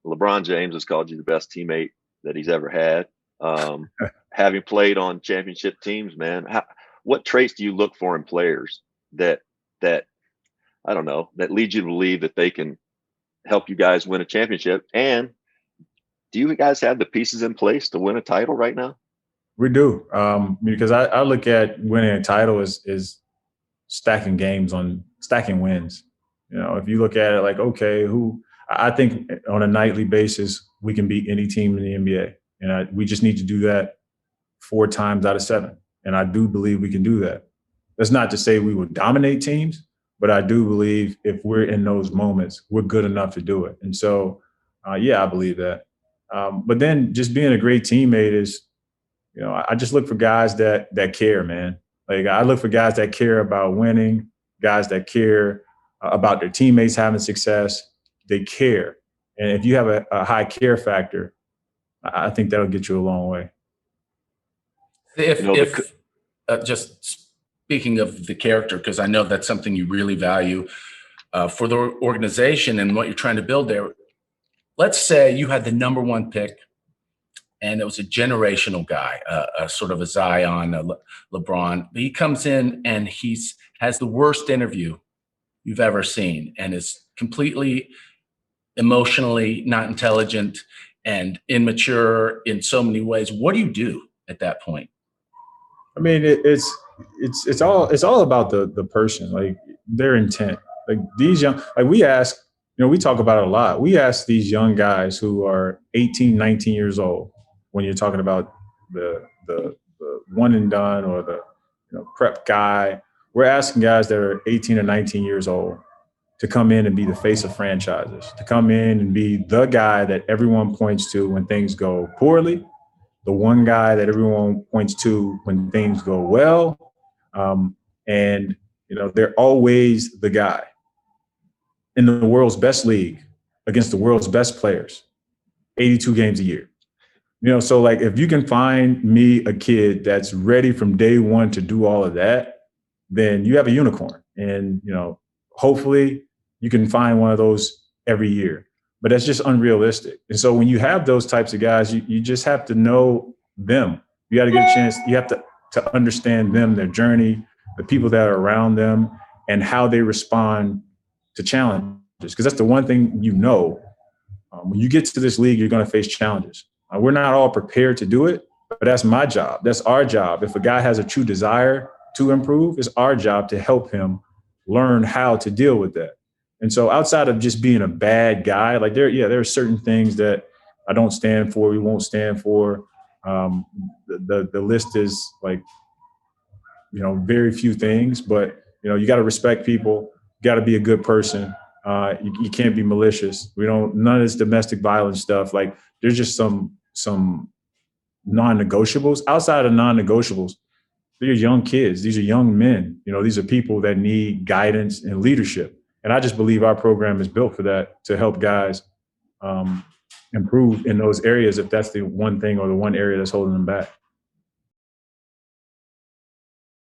LeBron James has called you the best teammate that he's ever had. Having played on championship teams, man, what traits do you look for in players that that I don't know that lead you to believe that they can help you guys win a championship? And do you guys have the pieces in place to win a title right now? We do, because I look at winning a title as stacking games on stacking wins. You know, if you look at it like, okay, I think on a nightly basis we can beat any team in the NBA, and we just need to do that 4 times out of 7, and I do believe we can do that. That's not to say we would dominate teams, but I do believe if we're in those moments, we're good enough to do it. And so, yeah, I believe that. But then just being a great teammate is, you know, I just look for guys that care, man. Like I look for guys that care about winning, guys that care about their teammates having success. They care, and if you have a high care factor, I think that'll get you a long way. If just speaking of the character, because I know that's something you really value for the organization and what you're trying to build there. Let's say you had the number 1 pick, and it was a generational guy, a sort of a Zion, a LeBron. He comes in and has the worst interview you've ever seen, and is completely emotionally not intelligent and immature in so many ways. What do you do at that point? I mean, it's all about the person, like their intent. Like these young, like we ask, you know, we talk about it a lot. We ask these young guys who are 18, 19 years old, when you're talking about the one and done or the prep guy, we're asking guys that are 18 or 19 years old to come in and be the face of franchises, to come in and be the guy that everyone points to when things go poorly, the one guy that everyone points to when things go well. And, you know, they're always the guy in the world's best league against the world's best players, 82 games a year. You know, so like if you can find me a kid that's ready from day one to do all of that, then you have a unicorn. And, you know, hopefully you can find one of those every year, but that's just unrealistic. And so when you have those types of guys, you just have to know them. You got to get a chance. You have to understand them, their journey, the people that are around them, and how they respond to challenges. Because that's the one thing, you know, when you get to this league, you're going to face challenges. We're not all prepared to do it, but that's my job. That's our job. If a guy has a true desire to improve, it's our job to help him learn how to deal with that. And so outside of just being a bad guy, like there are certain things that I don't stand for, we won't stand for. The list is like, you know, very few things, but, you know, you got to respect people, you got to be a good person. You can't be malicious. None of this domestic violence stuff. Like there's just some non-negotiables. Outside of non-negotiables, they're young kids. These are young men. You know, these are people that need guidance and leadership. And I just believe our program is built for that, to help guys improve in those areas if that's the one thing or the one area that's holding them back.